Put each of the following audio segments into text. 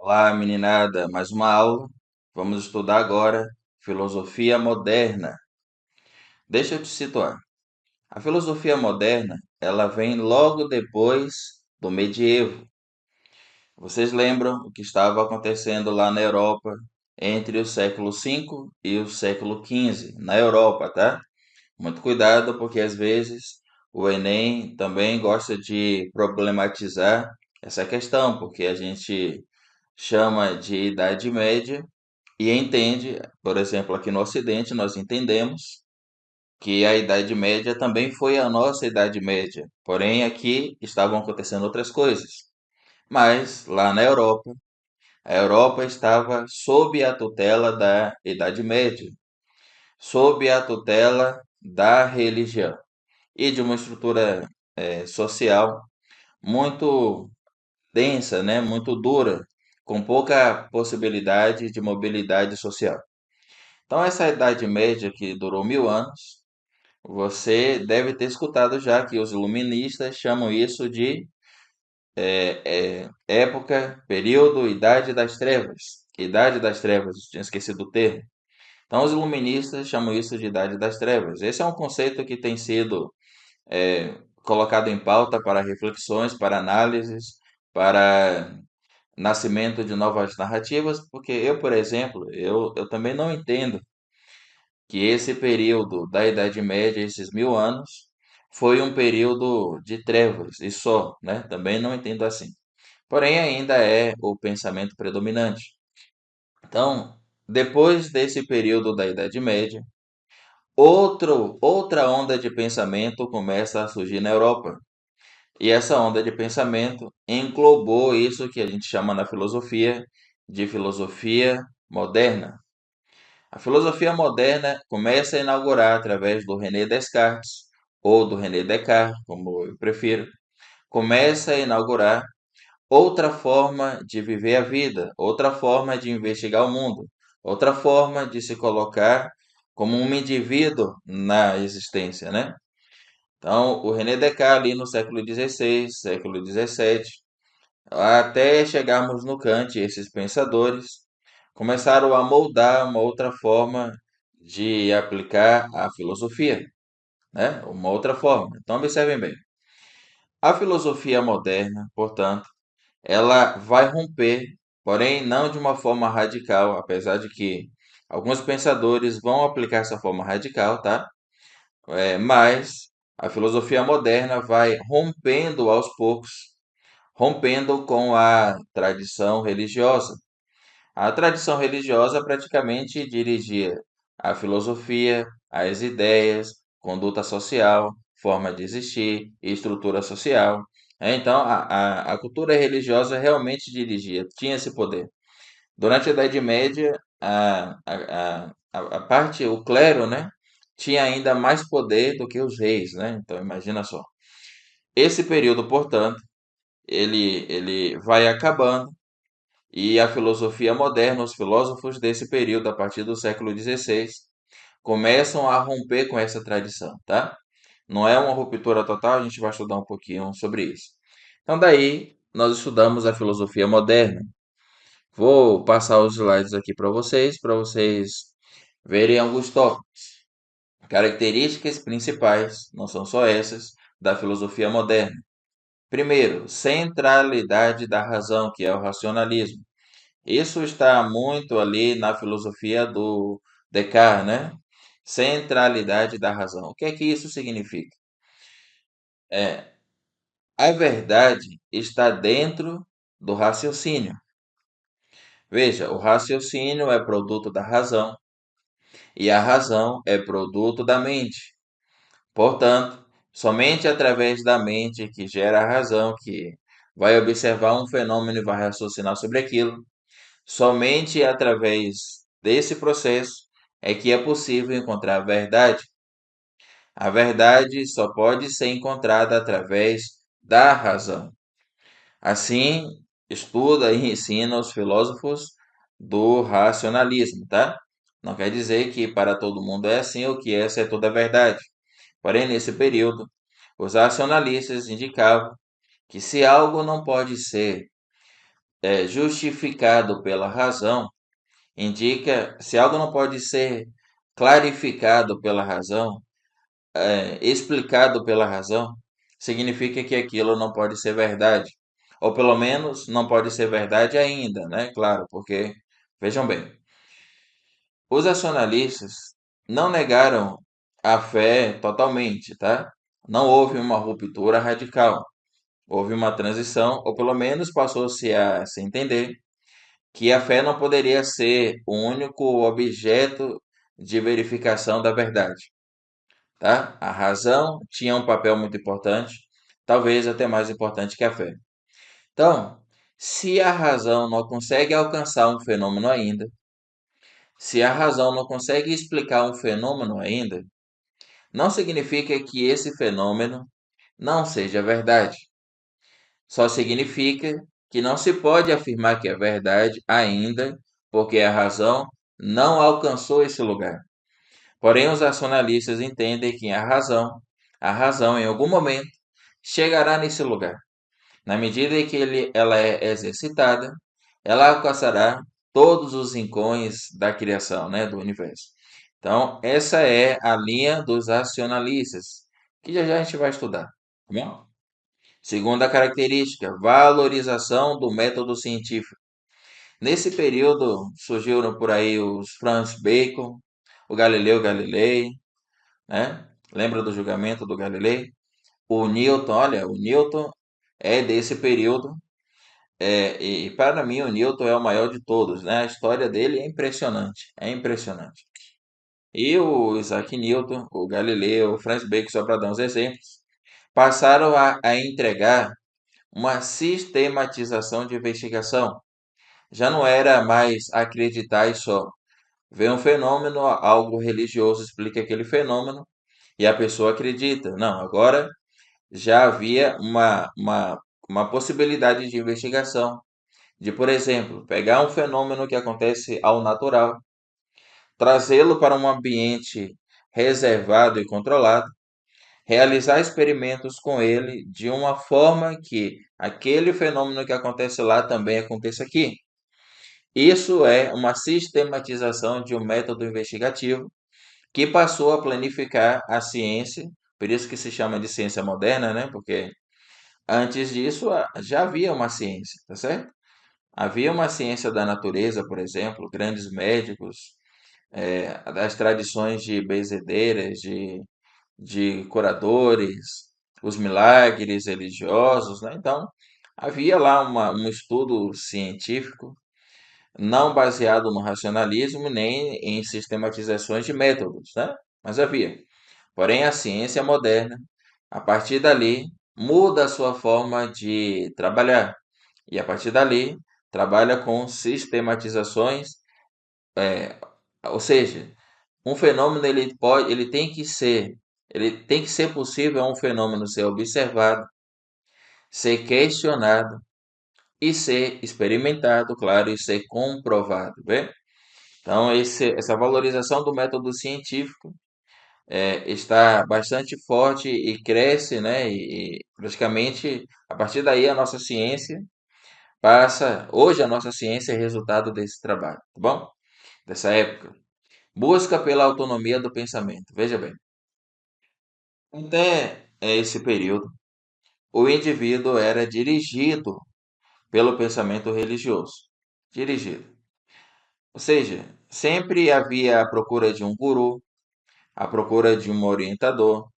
Olá, meninada, mais uma aula. Vamos estudar agora filosofia moderna. Deixa eu te situar. A filosofia moderna, ela vem logo depois do medievo. Vocês lembram o que estava acontecendo lá na Europa entre o século V e o século XV, na Europa, tá? Muito cuidado, porque às vezes o Enem também gosta de problematizar essa questão, porque a gente chama de Idade Média e entende, por exemplo, aqui no Ocidente, nós entendemos que a Idade Média também foi a nossa Idade Média, porém aqui estavam acontecendo outras coisas. Mas lá na Europa, a Europa estava sob a tutela da Idade Média, sob a tutela da religião e de uma estrutura social muito densa, né? Muito dura, com pouca possibilidade de mobilidade social. Então, essa Idade Média que durou 1000 anos, você deve ter escutado já que os iluministas chamam isso de época, período, Idade das Trevas. Idade das Trevas, tinha esquecido o termo. Então, os iluministas chamam isso de Idade das Trevas. Esse é um conceito que tem sido colocado em pauta para reflexões, para análises, para nascimento de novas narrativas, porque eu, por exemplo, eu também não entendo que esse período da Idade Média, esses 1000 anos, foi um período de trevas e só, né? Também não entendo assim. Porém, ainda é o pensamento predominante. Então, depois desse período da Idade Média, outra onda de pensamento começa a surgir na Europa. E essa onda de pensamento englobou isso que a gente chama na filosofia de filosofia moderna. A filosofia moderna começa a inaugurar através do René Descartes, ou do René Descartes, como eu prefiro, começa a inaugurar outra forma de viver a vida, outra forma de investigar o mundo, outra forma de se colocar como um indivíduo na existência, né? Então, o René Descartes ali no século XVI, século XVII, até chegarmos no Kant, esses pensadores começaram a moldar uma outra forma de aplicar a filosofia, né? Uma outra forma. Então, observem bem. A filosofia moderna, portanto, ela vai romper, porém não de uma forma radical, apesar de que alguns pensadores vão aplicar essa forma radical, tá? Mas a filosofia moderna vai rompendo aos poucos, rompendo com a tradição religiosa. A tradição religiosa praticamente dirigia a filosofia, as ideias, conduta social, forma de existir, estrutura social. Então, a cultura religiosa realmente dirigia, tinha esse poder. Durante a Idade Média, a parte, o clero, né, tinha ainda mais poder do que os reis, né? Então, imagina só. Esse período, portanto, ele vai acabando e a filosofia moderna, os filósofos desse período, a partir do século XVI, começam a romper com essa tradição, tá? Não é uma ruptura total, a gente vai estudar um pouquinho sobre isso. Então, daí, nós estudamos a filosofia moderna. Vou passar os slides aqui para vocês verem alguns tópicos. Características principais, não são só essas, da filosofia moderna. Primeiro, centralidade da razão, que é o racionalismo. Isso está muito ali na filosofia do Descartes, né? Centralidade da razão. O que é que isso significa? É, a verdade está dentro do raciocínio. Veja, o raciocínio é produto da razão e a razão é produto da mente. Portanto, somente através da mente que gera a razão, que vai observar um fenômeno e vai raciocinar sobre aquilo, somente através desse processo é que é possível encontrar a verdade. A verdade só pode ser encontrada através da razão. Assim, estuda e ensina os filósofos do racionalismo, tá? Não quer dizer que para todo mundo é assim ou que essa é toda a verdade. Porém, nesse período, os racionalistas indicavam que se algo não pode ser justificado pela razão indica se algo não pode ser clarificado pela razão, explicado pela razão, significa que aquilo não pode ser verdade. Ou pelo menos não pode ser verdade ainda, né? Claro, porque, vejam bem, os acionalistas não negaram a fé totalmente, tá? Não houve uma ruptura radical, houve uma transição, ou pelo menos passou-se a se entender que a fé não poderia ser o único objeto de verificação da verdade, tá? A razão tinha um papel muito importante, talvez até mais importante que a fé. Então, se a razão não consegue alcançar um fenômeno ainda, se a razão não consegue explicar um fenômeno ainda, não significa que esse fenômeno não seja verdade. Só significa que não se pode afirmar que é verdade ainda, porque a razão não alcançou esse lugar. Porém, os racionalistas entendem que a razão em algum momento chegará nesse lugar. Na medida em que ela é exercitada, ela alcançará todos os rincões da criação, né, do universo. Então, essa é a linha dos racionalistas, que já já a gente vai estudar, tá bom? Segunda característica, valorização do método científico. Nesse período surgiram por aí os Francis Bacon, o Galileu Galilei, né? Lembra do julgamento do Galilei? O Newton, olha, o Newton é desse período, e para mim o Newton é o maior de todos, né? A história dele é impressionante, é impressionante. E o Isaac Newton, o Galileu, o Francis Bacon, só para dar uns exemplos, passaram a entregar uma sistematização de investigação. Já não era mais acreditar e só. Vê um fenômeno, algo religioso explica aquele fenômeno e a pessoa acredita. Não, agora já havia uma possibilidade de investigação. De, por exemplo, pegar um fenômeno que acontece ao natural, trazê-lo para um ambiente reservado e controlado, realizar experimentos com ele de uma forma que aquele fenômeno que acontece lá também aconteça aqui. Isso é uma sistematização de um método investigativo que passou a planificar a ciência, por isso que se chama de ciência moderna, né? Porque antes disso já havia uma ciência, tá certo? Havia uma ciência da natureza, por exemplo, grandes médicos, das tradições de benzedeiras, de curadores, os milagres religiosos, né? Então, havia lá um estudo científico não baseado no racionalismo nem em sistematizações de métodos, né? Mas havia. Porém, a ciência moderna, a partir dali, muda a sua forma de trabalhar. E a partir dali, trabalha com sistematizações, é, ou seja, um fenômeno ele tem que ser possível um fenômeno ser observado, ser questionado e ser experimentado, claro, e ser comprovado, bem? Então, essa valorização do método científico está bastante forte e cresce, né? E praticamente a partir daí a nossa ciência hoje a nossa ciência é resultado desse trabalho, tá bom? Dessa época. Busca pela autonomia do pensamento. Veja bem, até esse período, o indivíduo era dirigido pelo pensamento religioso. Dirigido. Ou seja, sempre havia a procura de um guru, à procura de um orientador,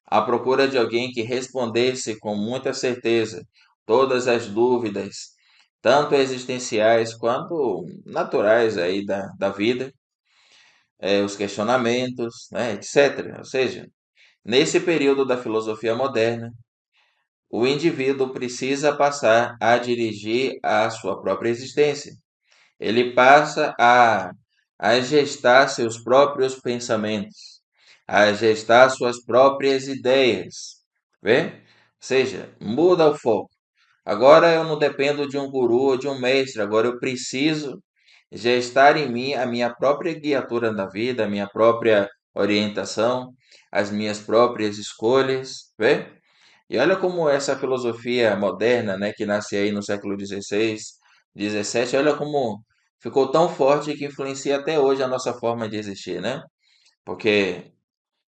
à procura de alguém que respondesse com muita certeza todas as dúvidas, tanto existenciais quanto naturais aí da vida, os questionamentos, né, etc. Ou seja, nesse período da filosofia moderna, o indivíduo precisa passar a dirigir a sua própria existência. Ele passa a gestar seus próprios pensamentos, a gestar suas próprias ideias, vê? Ou seja, muda o foco. Agora eu não dependo de um guru ou de um mestre, agora eu preciso gestar em mim a minha própria guiatura da vida, a minha própria orientação, as minhas próprias escolhas, vê? E olha como essa filosofia moderna, né, que nasce aí no século XVI, XVII, olha como ficou tão forte que influencia até hoje a nossa forma de existir, né? Porque,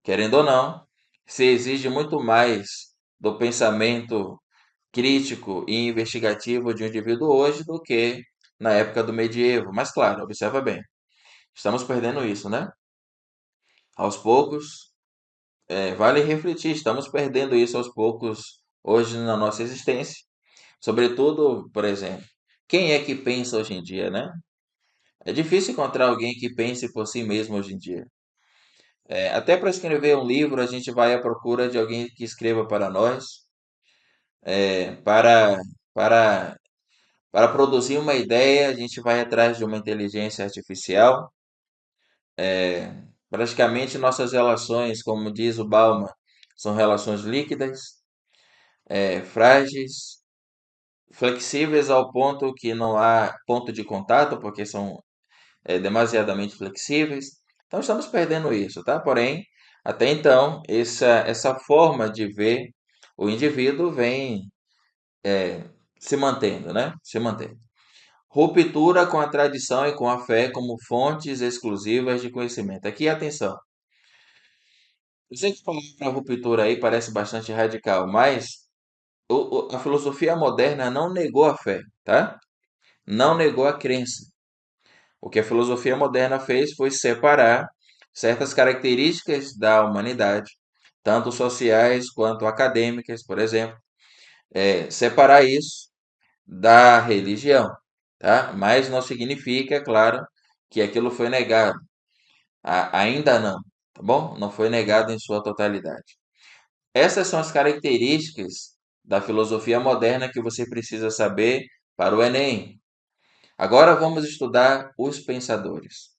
querendo ou não, se exige muito mais do pensamento crítico e investigativo de um indivíduo hoje do que na época do medievo. Mas, claro, observa bem, estamos perdendo isso, né? Aos poucos, vale refletir, estamos perdendo isso aos poucos hoje na nossa existência. Sobretudo, por exemplo, quem é que pensa hoje em dia, né? É difícil encontrar alguém que pense por si mesmo hoje em dia. Até para escrever um livro, a gente vai à procura de alguém que escreva para nós, é, para, para, para produzir uma ideia, a gente vai atrás de uma inteligência artificial. Praticamente nossas relações, como diz o Bauman, são relações líquidas, frágeis, flexíveis ao ponto que não há ponto de contato, porque são demasiadamente flexíveis. Então estamos perdendo isso, tá? Porém, até então, essa forma de ver o indivíduo vem se mantendo, né? Se mantendo. Ruptura com a tradição e com a fé como fontes exclusivas de conhecimento. Aqui, atenção. Eu sei que falar para ruptura aí parece bastante radical, mas a filosofia moderna não negou a fé, tá? Não negou a crença. O que a filosofia moderna fez foi separar certas características da humanidade, tanto sociais quanto acadêmicas, por exemplo, separar isso da religião, tá? Mas não significa, é claro, que aquilo foi negado. Ainda não, tá bom? Não foi negado em sua totalidade. Essas são as características da filosofia moderna que você precisa saber para o Enem. Agora vamos estudar os pensadores.